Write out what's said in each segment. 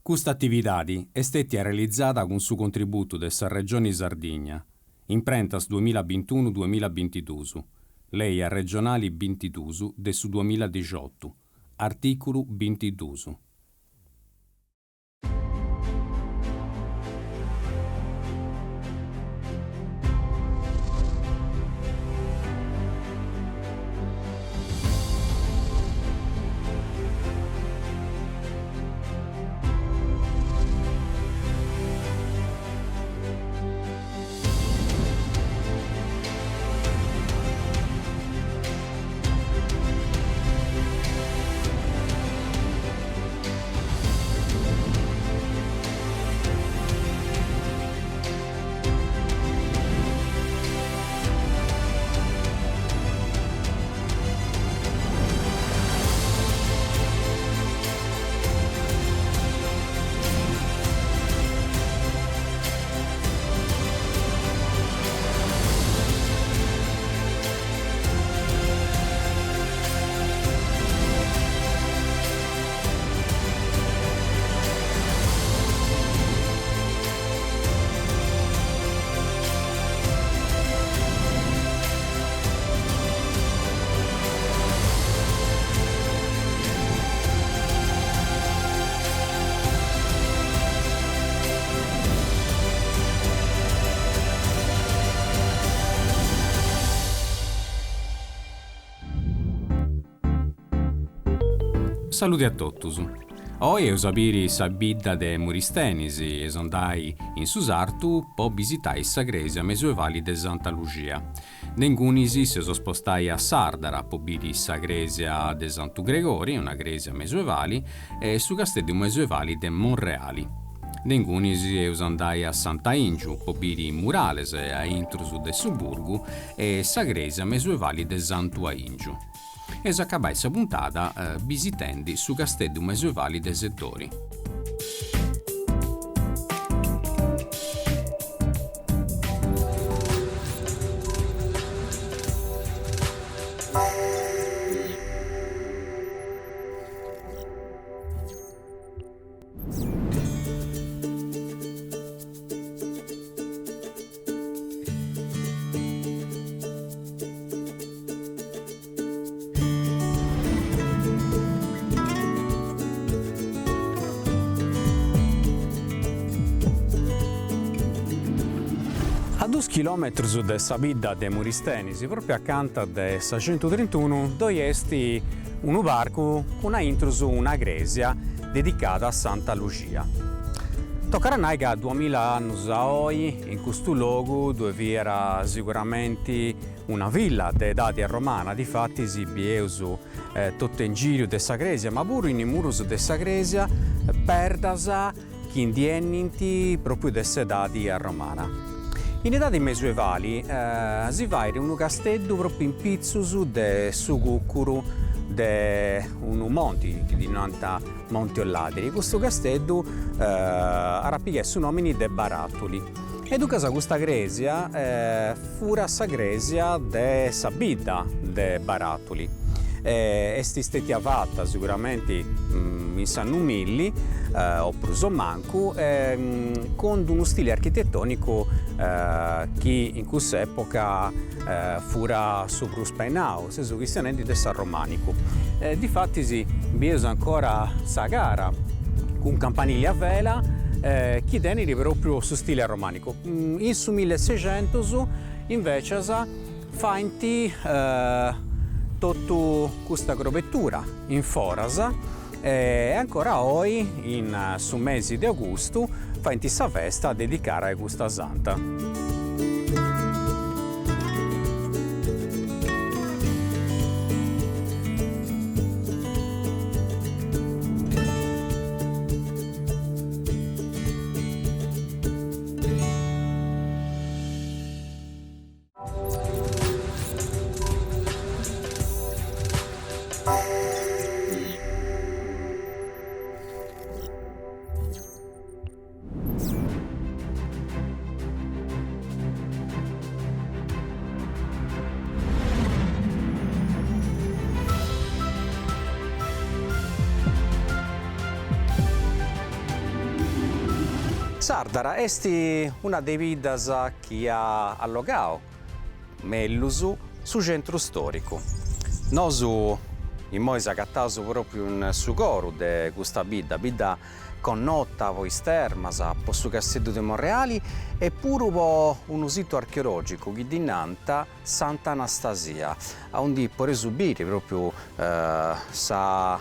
Questa attività è stata realizzata con su contributo della Regione Sardegna, in prentas 2021-2022, lei a regionali 22 del su 2018, articolo 22. Saluti a tutti. Oggi è sapere sa bidda de Muristenisi e andai in Susartu po visitare sa gresia medioevale de Santa Lucia. Nengunisi si spostai a Sardara po biri sa gresia de Santo Gregori, una gresia medioevale, e su castello medioevale de Monreali. Nengunisi andai a Santa Ingiu po biri murales a intrusu de Suburgu e sa gresia medioevale de Santo Aingiu. E s'accabai sa puntata visitendi su castello medioevale de Settori. A 2 chilometri da Sabidda de Muristenisi, proprio accanto de 631, dove esti un barco con una gresia dedicata a Santa Lucia. Toccherà che 2000 anni a oggi, in questo luogo dove vi era sicuramente una villa d'età romana, difatti si bieusu tutto in giro dessa gresia, ma pure in murus dessa gresia perdasa chi indienniti proprio dessa età romana. In età medioevali si va in un castello proprio in pizzusu de su cuccuru de un monte di 90 monti olladri. Questo castello era su nomini de Barattoli. E ducasa questa gresia fura sa gresia de Sabidda de Barattoli. Esti stati fatta sicuramente in San Numilli oppure Sommancu con uno stile architettonico che in quest'epoca fura sopruspainao, senso cristianenti del San Romanico. Difatti si biesa ancora sa gara con campanili a vela che teneri proprio su stile romanico. In su 1600 invece fainti tutta questa grovettura in forasa e ancora oggi in su mesi di agosto fa in questa festa dedicata a questa santa. Sardara est una de vidas chi ha allogau mellusu su centru storicu. Nosu immois agattaus proprio in su coru de custa bidda connota po is termas, po su Casteddu de Monreali e puru po unu situ archeologicu chi dinanta Sant'Anastasia, onde po resubire proprio sa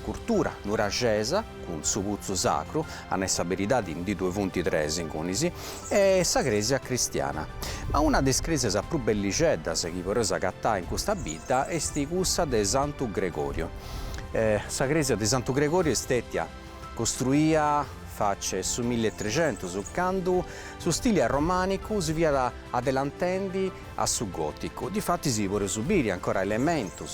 cultura nuragesa con su puzzu sacru, a sa veridade di 2.3 in conisi, e sa Cresia cristiana. Ma una delle cresias più belliceddas che poreus agattare in questa vita è questa de Santu Gregorio. Sa Cresia de Santu Gregorio è stata costruita face su 1300, su candu su stile romanico si via adelantendi a su gotico. Difatti si può subire ancora elementi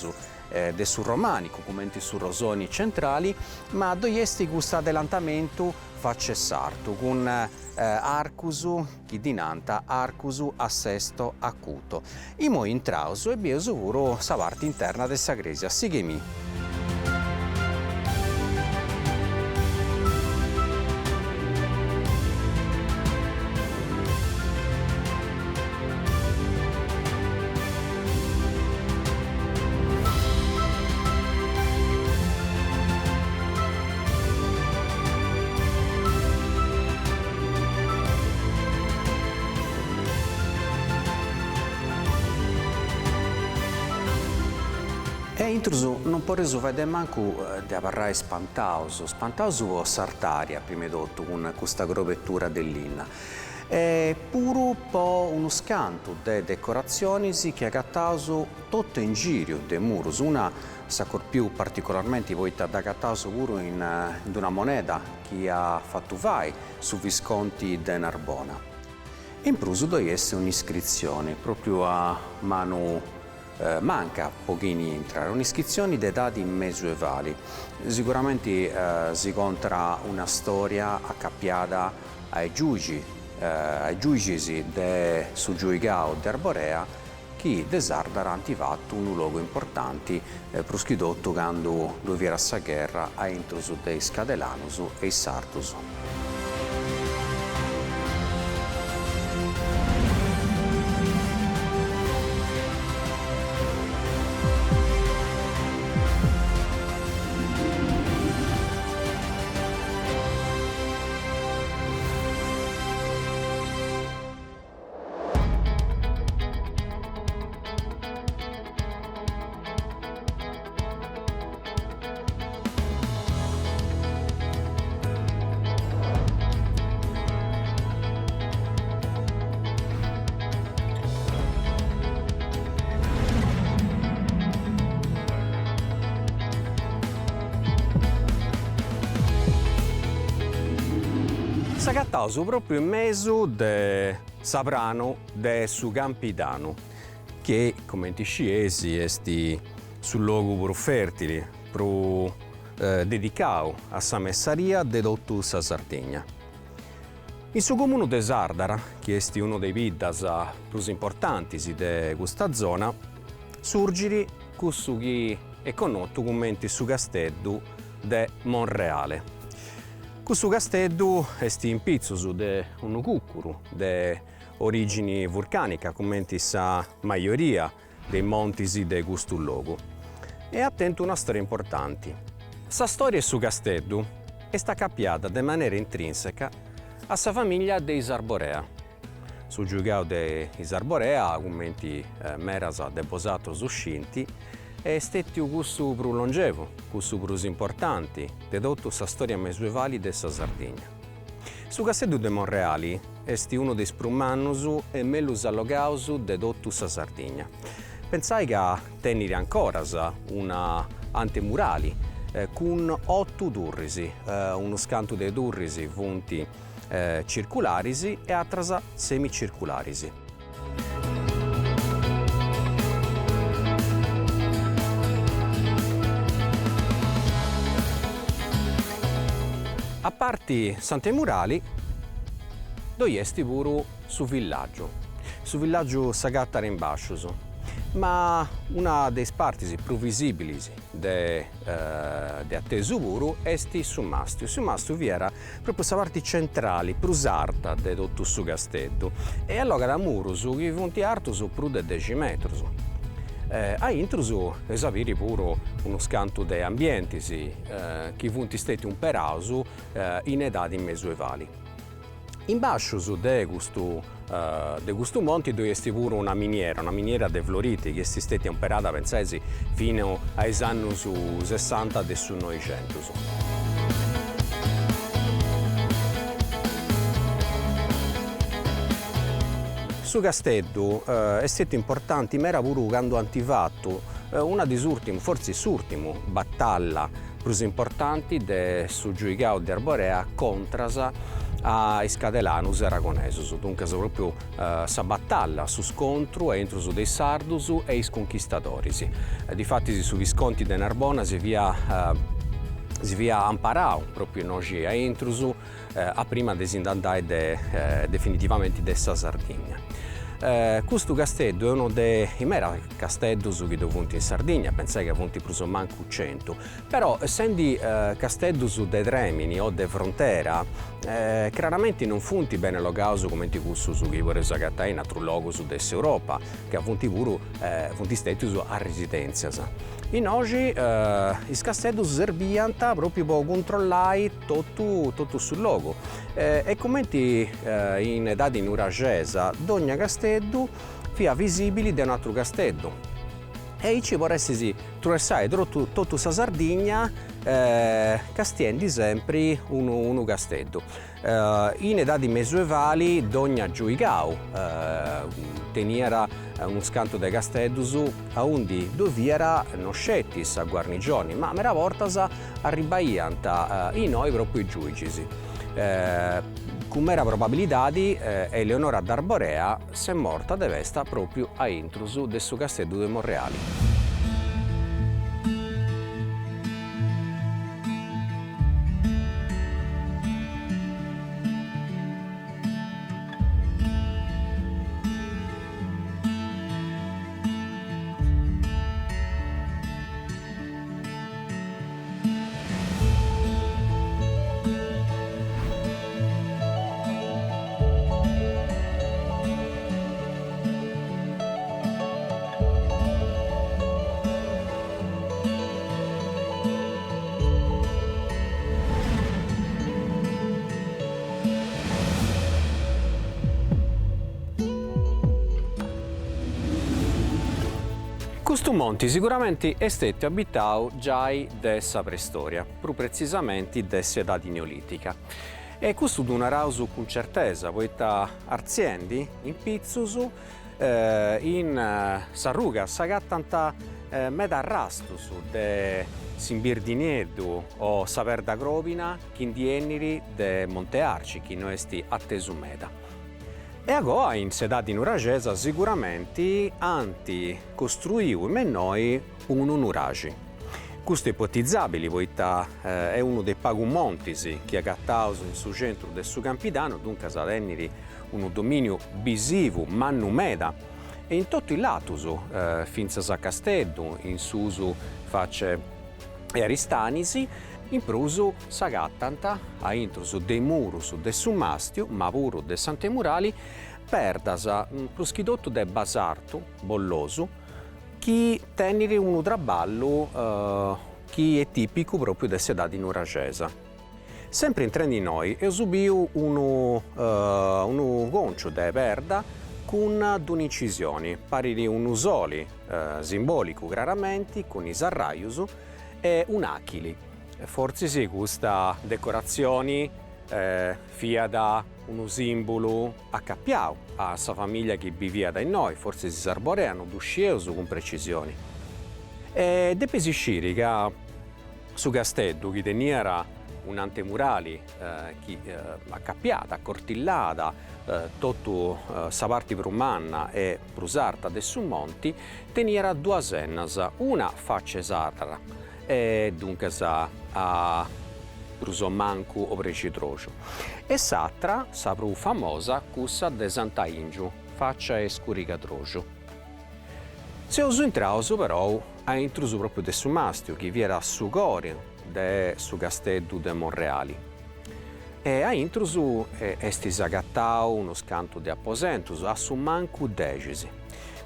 del su romanico, come su rosoni centrali, ma dove è questo adelantamento face sarto, con arcusu, chi dinanta arcusu a sesto acuto. Imo intrauso e bio sicuro sa parte interna della Cresia, seguimi. E intrusu non poresu vedere manco di apparrai spantauso po sartaria, prima di tutto, con questa grovettura dell'inna. E puru po uno scanto de decorazioni che agattauso tutto in giro de murus, una s'accor più particolarmente poita da agattauso pure in una moneta che ha fatto vai su Visconti de Narbona. In prusu dove è un'iscrizione proprio a mano manca pochini entrare, un'iscrizione di dati medioevali. Sicuramente si incontra una storia accappiata ai giudici su giuicao di Arborea che de Sardara hanno fatto un luogo importante per schidotto quando vi era la guerra a intrusu dei Scadelanus e i Sartus. S'agattausu proprio in mezzo de Sabrano de su Campidano, che, come ti sciesi, è sul luogo più fertile, più dedicato a sa messaria de tutta sa Sardegna. In su comune de Sardara, che è uno dei viddas più importanti di questa zona, surgiri questo che è conosciuto come su Casteddu de Monreale. Questo casteddu è in pizzo di un cuccuru di origine vulcanica, come sa maggioria dei monti di questo luogo. E attento una storia importante. Questa storia su casteddu è stata cappiata in maniera intrinseca a sa famiglia dei Arborea. Su giugao dei Arborea, come meras deposato su scinti, è stato questo più longevo, questo più importante, di tutta questa storia medioevale della Sardegna. Su Casteddu de Monreali è uno dei più mannus e meglio allogaus di tutta questa Sardegna. Pensai che tenere ancora una antemurali con 8 durrisi, uno scanto dei durrisi punti circolarisi e altre semicircolarisi. A parte Sante Murali, dove è pure su villaggio Sagattara in Basciuso. ma una delle parti più visibili de attesu puru est su Mastiu. Su Mastiu vi era proprio sa parte centrale, più sarta de tutto su casteddu. E allora da murus chi funt artus più de 10 metros. A intrus esaviri puru uno scantu de ambienti chi funt stati un peraus in edadi mesuevali. In bascius de questo monte dove est pure una miniera de floriti che est stata operata pensesi fino ai anni 60 del 900. Su casteddu è stato importante, ma era pure quando hanno fatto una disu'ultimu, forse s'ultimu, battaglia più importanti del su giuicao di Arborea contro ai Scadelanus e Aragonesus. Dunque proprio sa battaglia su scontro entro dei Sardus e i conquistatori. Difatti su Visconti de Narbona si via amparau proprio noi a Intrus a prima di andare definitivamente dessa Sardegna. Questo casteddu è uno dei mera casteddus che funt in Sardegna, pensai che funt più manco 100, però essendo casteddus de Tremini o de frontera, chiaramente non funt bene logaus come ti cussus che vorrei sagattare in altro logus dell'Europa, che funt pure funt stati a residenzias. In oggi i casteddus serviant proprio per controllare tutto sul logo. E come in età di nuragesa, ogni casteddu fia visibile da un altro casteddu. E ci vorresti attraversare tutta sa Sardegna castiendi sempre uno casteddu. In età di mesuevali ogni giuicau teniera uno scanto de casteddus a undi doviera non scettis a guarnigioni, ma mera vortas arribaiant in noi proprio i giudici. Con mera probabilità Eleonora d'Arborea s'è morta de vesta proprio a intrus del suo casteddu de Monreali. Questo monte sicuramente è stato abitato già dessa preistoria, più precisamente dessa età neolitica. E questo donaraus con certezza, poiché arziendi in pizzus, in sarruga, sagattanta meda rastus de Simbirdiniedu o Saverda Grovina, Chindienniri de Monte Arci, chi non esti attesu meda. E agora in sedati nuragesa sicuramente anti costruiu in noi un nuragi. Questo è ipotizzabile, poiché è uno dei pagumontis che è gattaus in su centro del suo Campidano, dunque sa tenere un dominio visivo, mannu meda, e in tutto il latus, finza sa Casteddu, in susu face e Aristanisi, in prusu s'agattanta a intrus dei murus de su Mastiu, ma puru de Sante Murali, perdas pruschidotto de basartu, bollosu, chi tenere un traballo chi è tipico proprio de sedati nuragesa. Sempre in tren di noi, io subiu uno goncio de perda con un'incisione, pari di un usoli simbolico chiaramente, con i sarraius e un achili. Forse sì, questa decorazione fia da uno simbolo accappiato a sa famiglia che vivia da noi, forse si sarboreano d'uscieus con precisione. E deppe si sciri che su casteddu che teniera un antemurali accappiata, accortillata, tutto sa parte prumanna e prusarta de su monti, teniera due sennas, una faccia sarra e dunque a Prusomancu o Precitrocio e s'altra, sa più famosa, cussa de Sant'Aingiu, faccia e Scuricatrocio. Seus intraus però a intrusu proprio de su mastiu, chi viera su gore de su casteddu de Monreali. E a intrusu estis agattau unos cantu de apposentus a su mancu 10.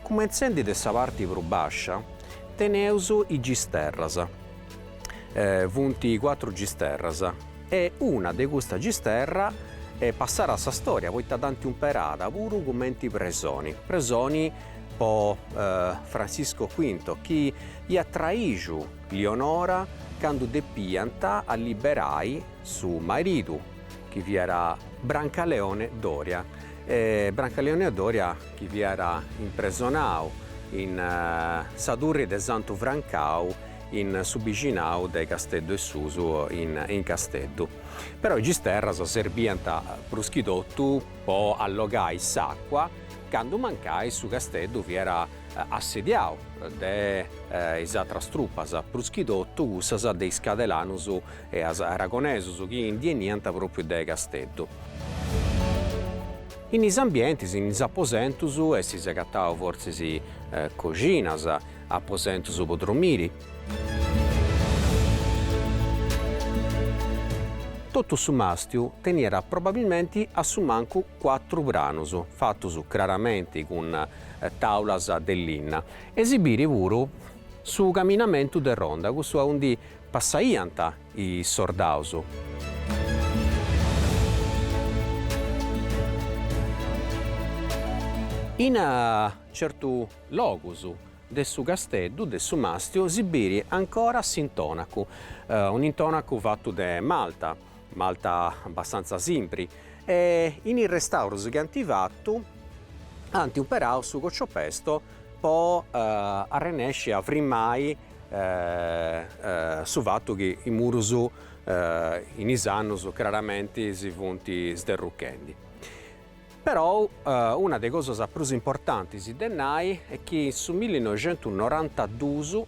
Cumenzendi de sa parti pro bascia, teneus i gisterras, vunti 4 gisterras, e una de custa gisterra passare a sa storia, poita tanti umperada, puru commenti presoni po Francisco V, chi attraiju Leonora quando depianta a liberai su maridu, chi vi era Brancaleone Doria. Brancaleone Doria chi vi era impresonau in Sadurri de Santu Francau in subiginau de Casteddu e Susu in Casteddu. Però i gisterras serbianta pruschidottu po allogai s'acqua quando mancai su Casteddu vi era assediau de is atras truppas pruschidottu cussas de Iscadelanus e as aragonesus chi indieniant proprio de Casteddu. In is ambientis, in is apposentus, essis agattau forsis coginas, apposentus po dormiri. Totu su mastiu teniera probabilmente a su mancu 4 branus, fattus claramente con taulas de linna, esibiri puru su camminamentu de ronda, cussu undi passaiant i sordaus. In certu locus de su Casteddu, de su mastiu, esibiri ancora s'intonacu, un intonacu fattu de malta abbastanza simpri, e in il restaurus che anti fattu, anti umperau su cocciopesto po arrenesci a frimmai su fattu che i murus in isannus chiaramente si funti sderrucchendi. Però una delle cose più importanti si dennai è che su 1992,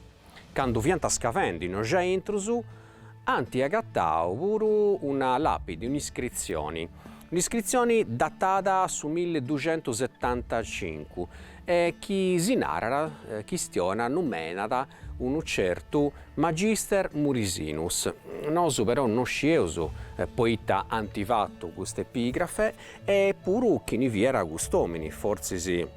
quando vianta scavendi no già intrusu, anti agattau puru una lapide, un'iscrizione datata su 1275 e chi si narra, chistiona numenata un certo Magister Murisinus. Nosu però non scieus poita antivattu questa epigrafe e puru chi ne viera customini, forse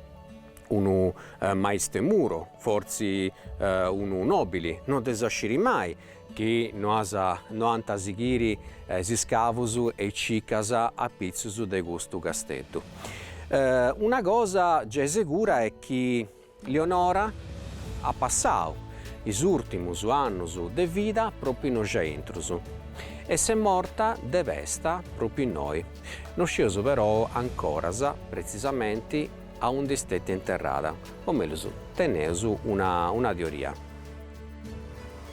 unu maistemuro, forse unu nobili, non desasciri mai, che no anta sighiri si scavus e cicas a pizzus de gustu Casteddu. Una cosa già sicura è che Leonora ha passato i ultimi anni de vita proprio in già intrusu e se morta de vesta proprio in noi. Non sciuso però ancora precisamente a onde stette interrata, o meglio teneus una teoria.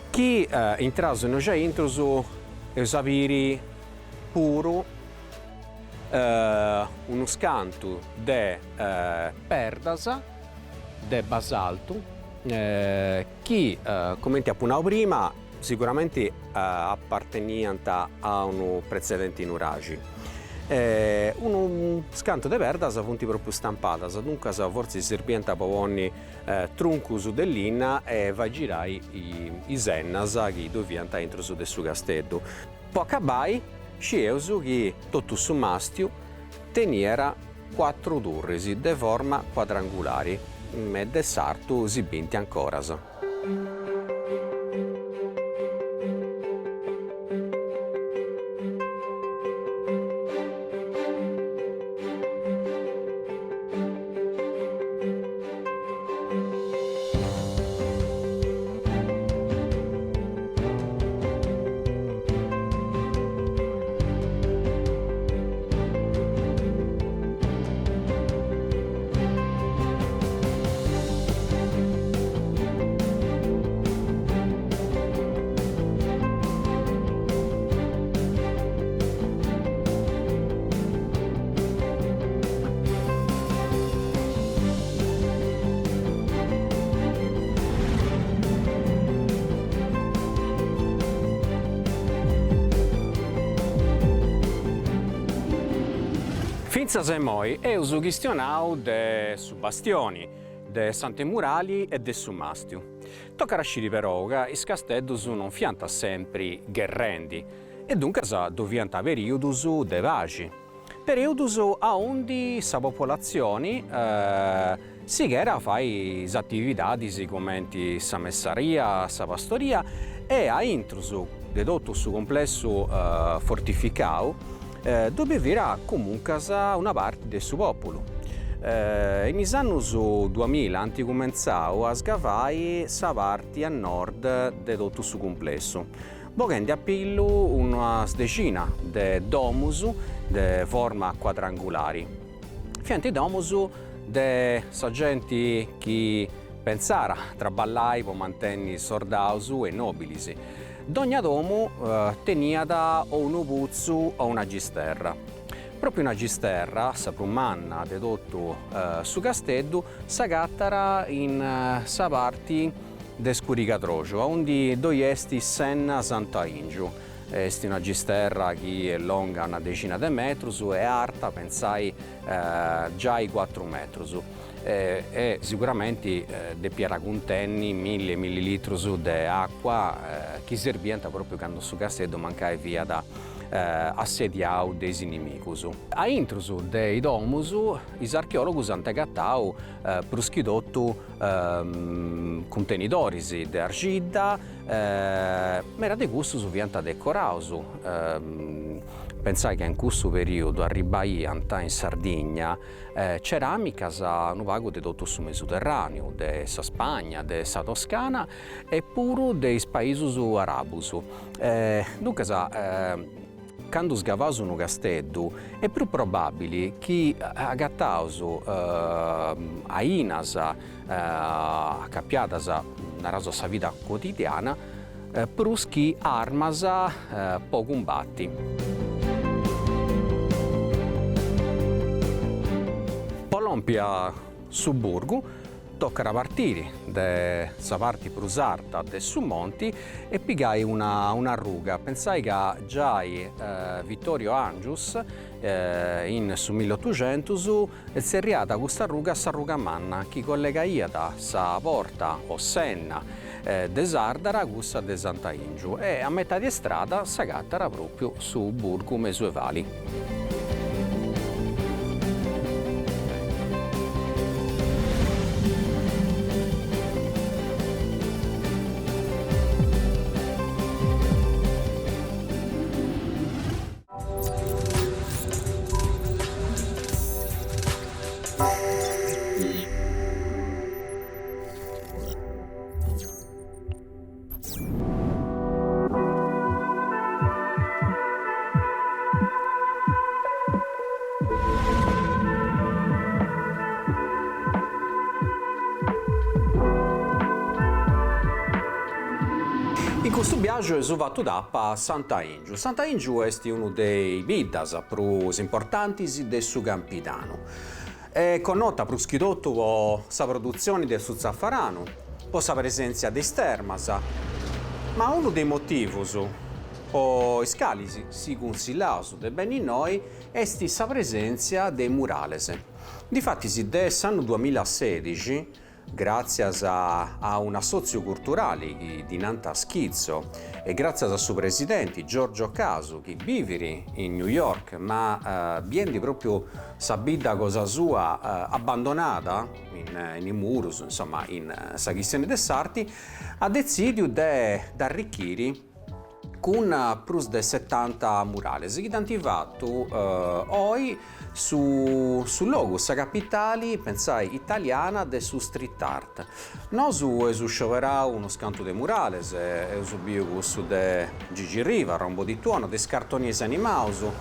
Chi intraso in già intrusu è sapere puro uno scanto de perdas de basalto chi, come ti appunavo prima, sicuramente apparteniant a un precedente in uragi. Uno scanto de perdas funti proprio stampadas, dunque forse serbienta povonni truncus dell'inna e va a girare i sennas che doviant entro su de su Casteddu. Poi acabai scieus che tutto su mastiu teniera 4 turrisi de forma quadrangolari e de sartu si binti ancoras. Finza se moi eus chistionau de su bastioni, de Sante Murali e de su Mastiu. Tocca rascire però che i castelli non fianta sempre guerrendi e dunque dovianta periodi de pace. Periodi a onde sa popolazione si era a fare attività come sa messaria, sa pastoria e a intruso di tutto su complesso fortificato dove vera comunque una parte del suo popolo. In anni 2000 hanno cominciato a scavare sa parte a nord di tutto su complesso. Boghendi a pillo una decina di domus di forma quadrangolari. Fianti domus di gente che pensara traballai per mantenere sordausu e nobilis. Ogni domo tenia da o un puzzu o una gisterra. Proprio una gisterra, saprumanna di tutto su castello, s'agattara in sa parte de Scuricatrocio, onde doiesti Senna Sant'Aingiu. È una gisterra che è lunga una decina di metri e alta, pensai, già ai 4 metri. E sicuramente de piera contenni 1000 millilitri di acqua che serviente proprio quando su castello mancava via da assediau dei nemici. A intrusu dei domus, gli archeologi hanno agattato pruschidotto contenitori di argilla, ma era di gusto su pianta decorausu. Pensai che in questo periodo arribai in Sardegna ceramica a un vago di tutto sul Mediterraneo, di Spagna, di Toscana e pure dei paesi arabi. Dunque, quando scavasu un castello è più probabile che agattausu a inas accappiatas nella sua vita quotidiana pruschi armas po' combatti. Polompia su Burgu tocca partire da questa parte prusarta del su monti e pigai una ruga. Pensai che già Vittorio Angius in su 1800 si è arrivata questa ruga a ruga manna che collegaia da sa porta o senna de Sardara a questa de Sant'Aingiu e a metà di strada s'agattara proprio su Burgu Mesuevali. In questo viaggio sono fatto a Sant'Aingiu. Sant'Aingiu è uno dei bidas più importanti del suo Campidano. È connota più schidotto con la produzione del suo zaffarano, con la presenza di stermas, ma uno dei motivi o scali si consigliano de beni noi è la presenza dei murales. Difatti, dall'anno 2016, grazie a una socioculturale di Nanta Schizzo e grazie al suo presidente Giorgio Casu che vive in New York ma viene proprio sabida cosa sua abbandonata in murus, insomma in Saghissene de Sarti, ha deciso di arricchire con più di 70 murales che hanno fatto oggi sul logo, sa capitale, pensai, italiana de su street art. Noi su scioverà uno scanto de murales, su bio questo de Gigi Riva, Rombo di Tuono, de Scartoniesi Animausu.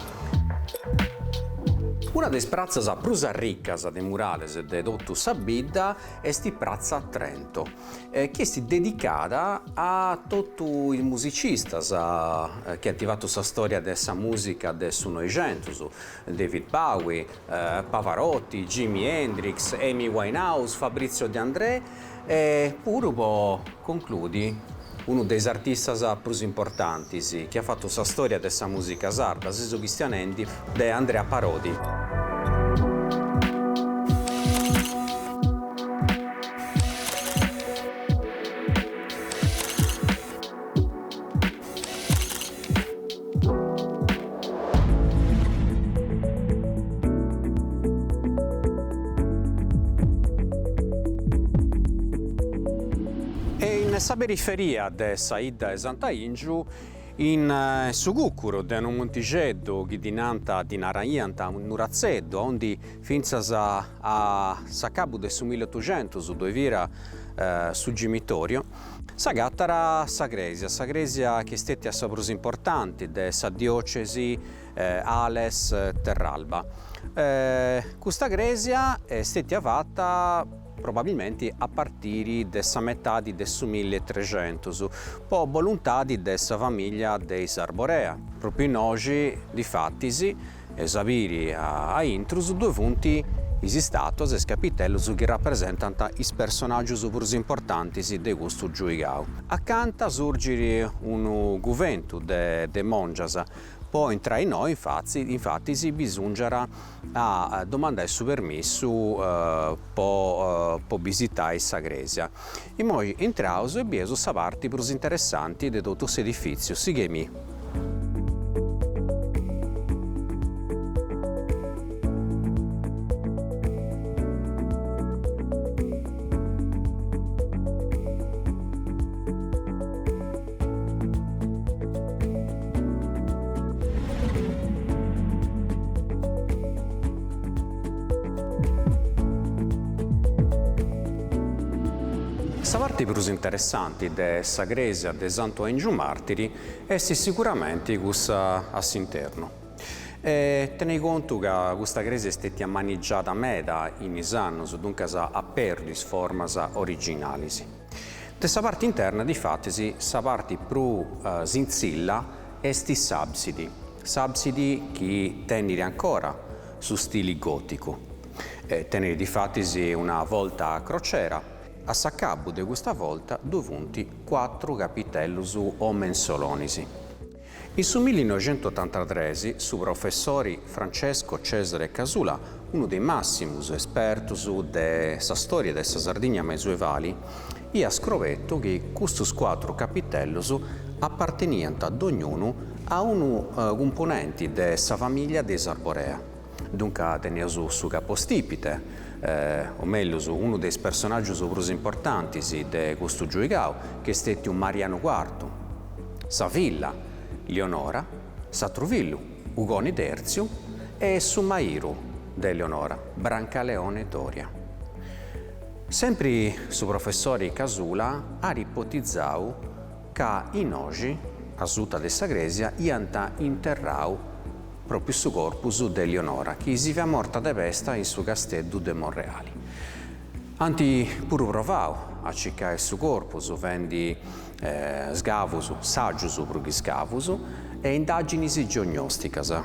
Una delle prazzas più riccas de murales de tutto Sabidda è sti Prazza a Trento, che è dedicata a tutti i musicisti che hanno attivato la storia della musica del Novecento, David Bowie, Pavarotti, Jimi Hendrix, Amy Winehouse, Fabrizio De André e pure può concludi uno dei artisti più importanti che ha fatto la storia della musica sarda, Seso Cristianendi, è Andrea Parodi. nella periferia de Saida e Sant'Aingiu, in su Guccuro, de un montigeddo che dinanta di Naraianta, un nurazeddo, onde finzas a Saccabu del 1800, dove vira su Gimitorio, s'agattara Sagresia che stette a soprus importanti de sa diocesi Ales Terralba. Questa gresia è stata fatta probabilmente a partire dessa metà del 1300, po' volontà di dessa famiglia dei Sarborea. Proprio in oggi, di fattisi, esabiri a intrus due punti isi status e capitellos che rappresentano i personaggi più importanti di questo giuigau. Accanto surgere un governo de mongias. Poi tra noi, infatti, si bisognerà a domandare il permesso per visitare questa gresia. E poi entriamo e abbiamo questa parte più interessante di tutto questo edificio. Seguimi. La parte più interessante della gresia di Sant'Aingiu Martiri è sicuramente questa all'interno. Tenei conto che questa gresia è stata maneggiata meda in anni, dunque ha perso le forme originali. Dessa parte interna, di fatti, la parte più zinzilla è i sabsidi che tengono ancora su stile gotico. Tenere di fatti una volta a crociera. A Saccabu di questa volta dovunti 4 capitellos o mensolonisi. In su 1983 su professori Francesco Cesare Casula, uno dei massimi esperti della storia della Sardegna medioevale, ha scritto che questi 4 capitellos appartenevano ad ognuno a un componente della famiglia dei Sarborea. Dunque teneva su capostipite, o meglio uno dei personaggi più importanti di questo giuigau, che è stato Mariano IV, sa villa Leonora, Satruvillu, Ugoni Terzio e su Mairu de Leonora, Brancaleone Doria. Sempre su professore Casula ha ipotizzato che in oggi, a Suta de Sagresia, ianta interrau proprio su corpus de Leonora, che si è morta de pesta in su castello de Monreali. Anti pure provau a cercare su corpus, vendi sgavus, saggius pro chi scavus, e indagini diagnosticas.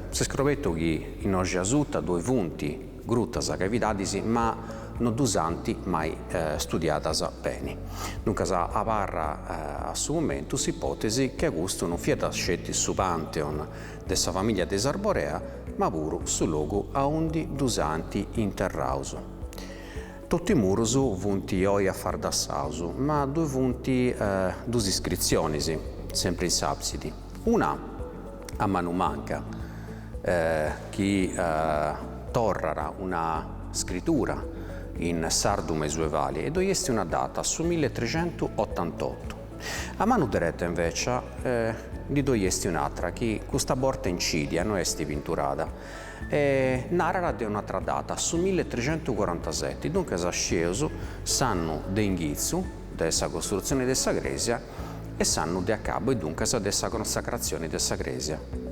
Si scrovetto che in oggi a Suta due punti, gruttas cavidadisi, ma non dusanti mai studiatas bene. Dunque, a parra a suo momento s'ipotesi che questo non fiat scetti su Pantheon dessa famiglia de Sarborea, ma pure su luogo a undi dusanti interraus. Tutti i muros vunti oi a far d'assauso, ma due vunti due iscrizioni, sempre in sapsidi. Una a Manumanca, che torrara una scrittura in sardo medioevale e dove una data su 1388. A mano diretta invece di dove un'altra che questa borta incidia non è pinturata e narra di un'altra data su 1347. Dunque sa sceso sanno de ingizio dessa costruzione dessa gresia e sanno de a cabo e dunque sa dessa consacrazione dessa gresia.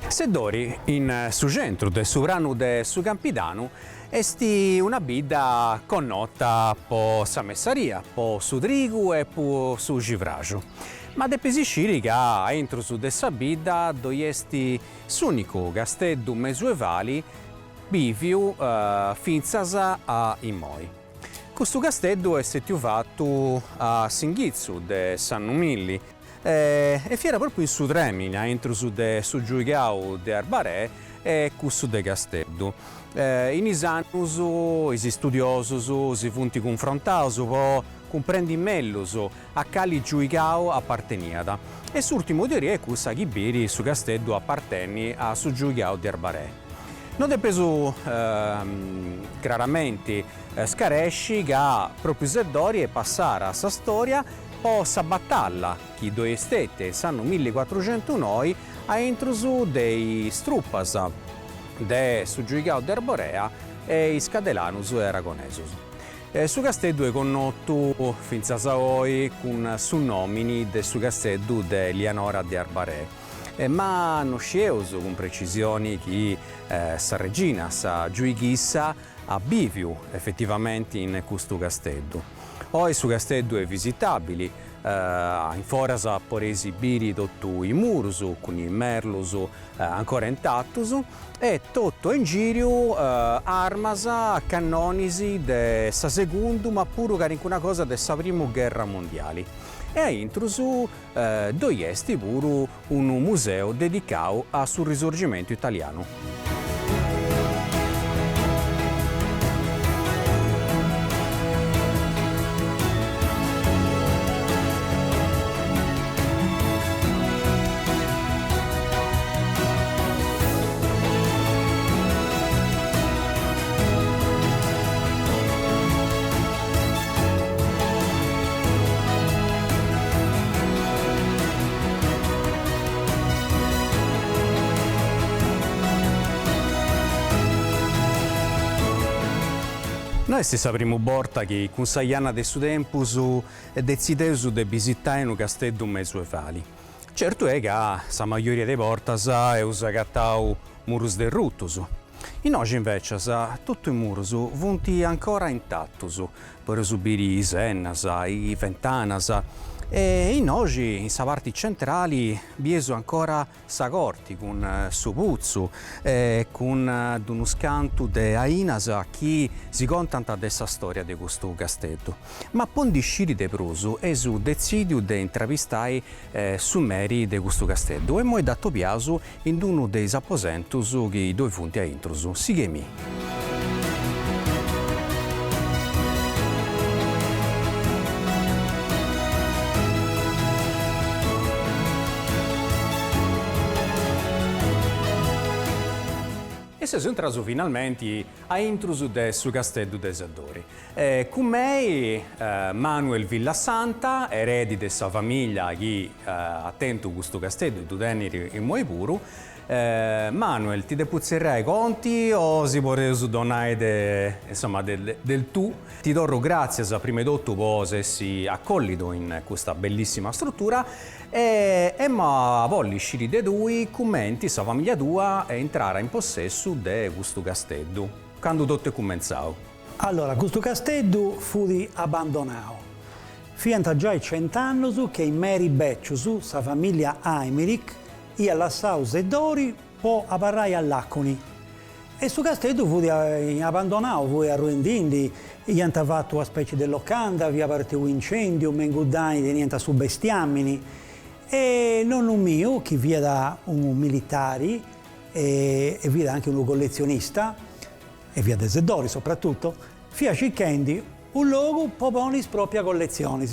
Sedori in su centro del sovrano de su Campidano Esti una bidda connota po sa messaria, po su trigu e po su givraju. Ma de pesisciri che entro su dessa bidda doi esti s'unico casteddu mesuevali biviu finzas a immoi. Questo casteddu è settiuvato a Singhizzu de San Numilli e fiera proprio in su tremina entro su de su giuigau de Arbarè e questo de casteddu. In isannus, is studiosus si funti confrontaus po comprendi mellus a cali giuigau apparteniada. E s'ultimo teoria è cussa chi biri su casteddu appartenni a su giuigau de Arbarè. Non è preso chiaramente scaresci che proprio Zeddori e passare a sa storia o sa battalla chi due stette sanno 1409 a intrusu dei struppas de su giuigau de Arborea e is cadelanus e aragonesus. Su casteddu è connotu finzas a oi con su nomini de su casteddu de Lianora de Arbarè. Ma non sceus con precisioni chi sa regina, sa giuighissa a biviu effettivamente in questo casteddu. Poi su casteddu è visitabili, in foras por esibiri tutto i murus con i merlus ancora intattus e tutto in giro armas cannonisi de sa segundu ma pure qualcuna cosa de sa prima guerra mondiale. E a intrusu doi esti pure un museo dedicato al risorgimento italiano. Noi sapremo borta che con saiana de su tempus decideus de visitare un casteddu mesuevali. Certo è che sa maggioria dei portas eus agattau murus de ruttus. In oggi invece tutto i murus vunti ancora intattus, per subire i sennas, i ventanas. E in oggi, in sa parte centrali, biesu ancora sa corti con su puzzu, con uno scanto de ainas a chi si contanta dessa storia di questo casteddu. Ma pondisciri de prusu e su decidiu de intravistare su meri de questo casteddu e moi dato piasu in uno dei apposentus che due funti a intrusu. Sighemi. E si sono entrato finalmente a intrusu de su casteddu de Zeddori. Con me Manuel Villasanta, eredi de sa famiglia che attento questo casteddu, tu teneri in moi puru. Manuel, ti depuzzerai conti o si potrebbe donare del tu? Ti do grazie prima di tutto per essersi accolito in questa bellissima struttura e ma voglio uscire de due commenti sa famiglia tua e entrare in possesso di questo casteddu. Quando tutto è cominciato? Allora, questo casteddu fu abbandonato. Fianta già i 100 anni che in Meri Becciusu, sa famiglia Aimeric, ia lassau Zeddori po apparrai all'Acconi. E su casteddu fu abbandonato, fu arruendindi, gli hanno fatto una specie di locanda, vi ha partito un incendio, menguddani di niente su bestiamini. E nonno mio, che via da un militare e via da anche un collezionista, e via da Zeddori soprattutto, fia cercando un luogo per pone propria collezione.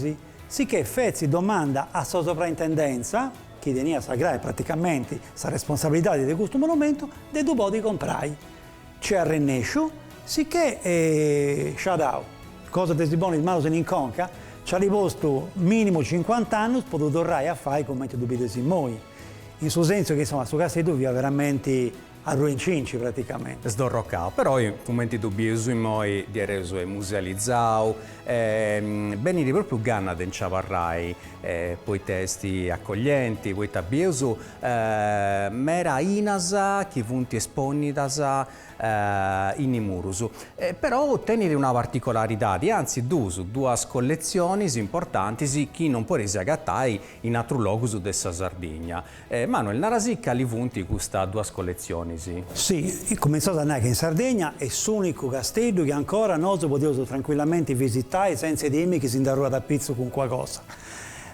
Sicché fezzi domanda a sua soprintendenza, che tenia sagrare praticamente la responsabilità di questo monumento, de due podi comprai. C'è arrennesciu, sicché Shadau, cosa che si buona in mano se ne inconca, ci ha riposto minimo 50 anni, potuto tornare a fare come tu dubitesi noi. In suo senso che insomma, su casteddu via veramente a ruincinci praticamente. Sdorroccato, però i momenti dubbiosi noi di reso è musealizzato, venire proprio ganna di inciavarrai, poi testi accoglienti, poi tabbioso, mera inasa che vunti esponitas in imurus. Però ottenere una particolarità, anzi due collezioni importanti che non può agattare in altri luoghi della Sardegna. Manuel, narasi li punti queste due collezioni? Sì, cominciò a dire che in Sardegna è l'unico castello che ancora noi possiamo tranquillamente visitare senza dirmi che si darà da pizzo con qualcosa,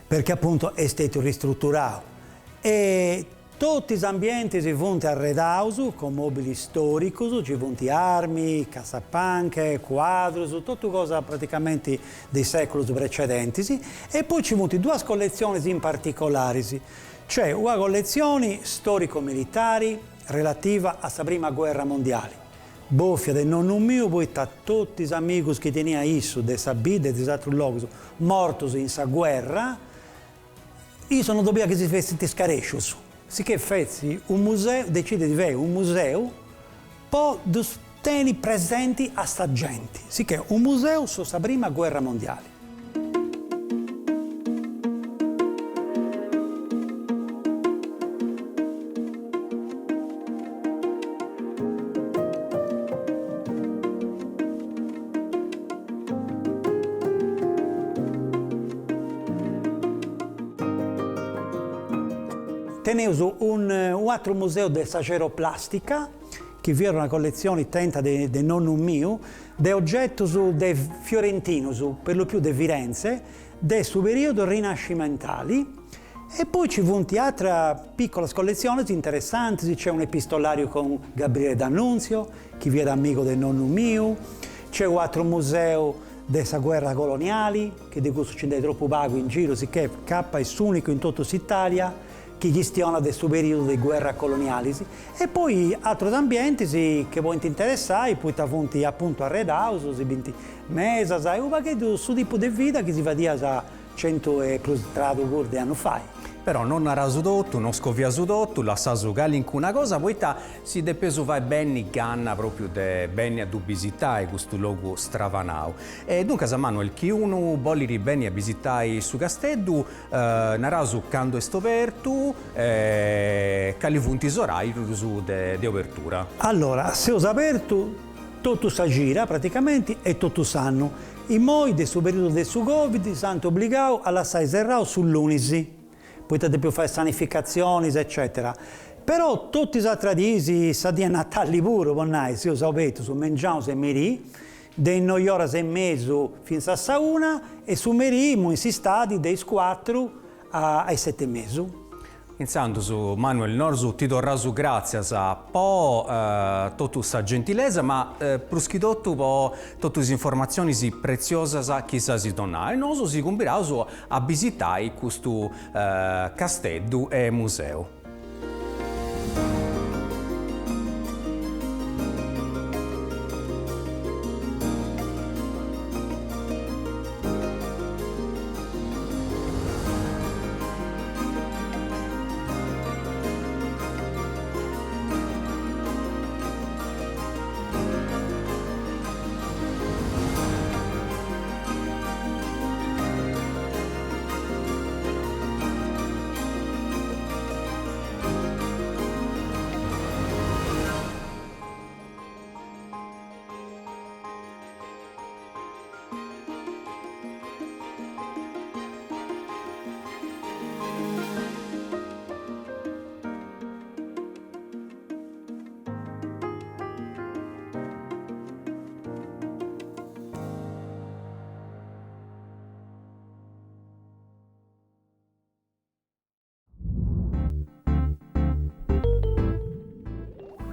perché appunto è stato ristrutturato. E tutti gli ambienti si sono arredati con mobili storici, ci sono armi, cassapanche, quadri, tutte cose praticamente dei secoli precedenti. E poi ci sono due collezioni in particolare. C'è una collezione storico-militari relativa alla Prima Guerra Mondiale. Boffia del nonno mio, poi tutti gli amici che tenia isso, de Sabide e di altri luoghi, morti in questa guerra, io sono dovuto che si fesse scarescios. Sicché feci un museo, decide di avere un museo, poi tenere presenti a sta gente. Sicché un museo sulla Prima Guerra Mondiale. Tenevo un altro museo di saceroplastica, che vi era una collezione tenta di nonno mio, di oggetti de fiorentinos, per lo più di Firenze, del suo periodo rinascimentali. E poi ci sono altre piccole collezioni interessanti, c'è un epistolario con Gabriele D'Annunzio, che vi era amico del nonno mio, c'è un altro museo della guerra coloniale, che di cui succede troppo vago in giro, sicché K è l'unico in tutta l'Italia che gestiona del suo periodo di guerra coloniale. E poi altri ambienti che voi interessare, poi ti appunto arredati, mesa, un pacchetto su tipo di vita che si va a 100 e più di anni fa. Però non arasu tutto, non scoviasu tutto, lassasu in una cosa, poi si depeso vai bene ganna proprio de bene a visitare questo luogo stravanau. E dunque, Manuel, chi uno vuole bene a visitare su castello, narasu quando è aperto, quali punti orari di apertura? Allora, se ho aperto, tutto si gira praticamente e tutto sanno. I moi del suo periodo del suo Covid sono obbligati a lasciare serrato sull'unisi. Poi potete più fare sanificazioni, eccetera. Però tutti i altri giorni, sa di Natale pure, se io sapevo, su mangiamo e merì, dei 9 ore e mezzo fino a sauna, e su merì in si stati dei 4 ai 7 e mezzo. Pensando su Manuel Norzu, ti do rasu grazie a po' tutta questa gentilezza, ma pruschidotto po' tutte le informazioni preziose che si donano. E noi si combiniamo a visitare questo castello e museo.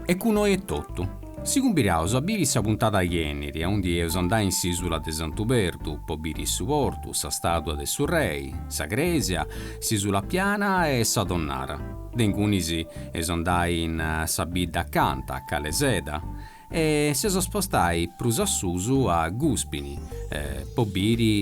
E con noi è tutto. Si cumbiriamo a biri sa puntata ieri, onde eus andai in s'isola de Santubertu, po biri su portu, sa statua de su rei, sa gresia, s'isola piana e sa donnara. D'engunisi eus andai in sa bidda accanto, a Caleseda, e si spostai prus a susu a Guspini, po biri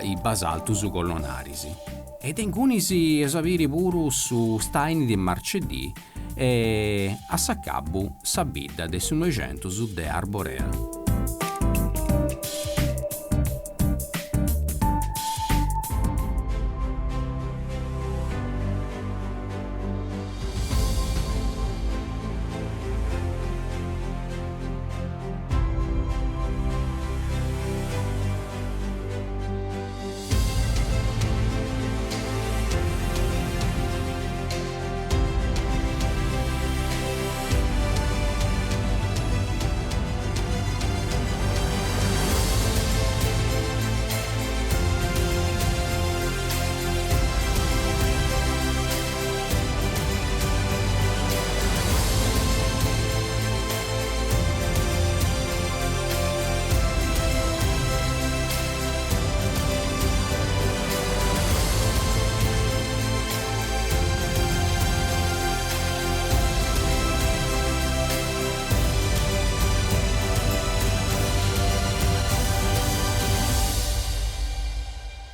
i basaltus colonarisi. Ed d'engunisi eus a biri puru su staini di Marcedì, e a Saccabu s'abida de su 900 su de Arborea.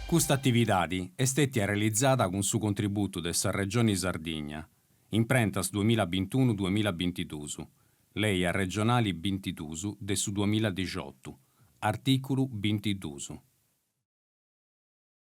Questa attività è stata realizzata con su contributo della Regione Sardegna, in prentas 2021-2022, lei a regionali 22 del su 2018, articolo 22.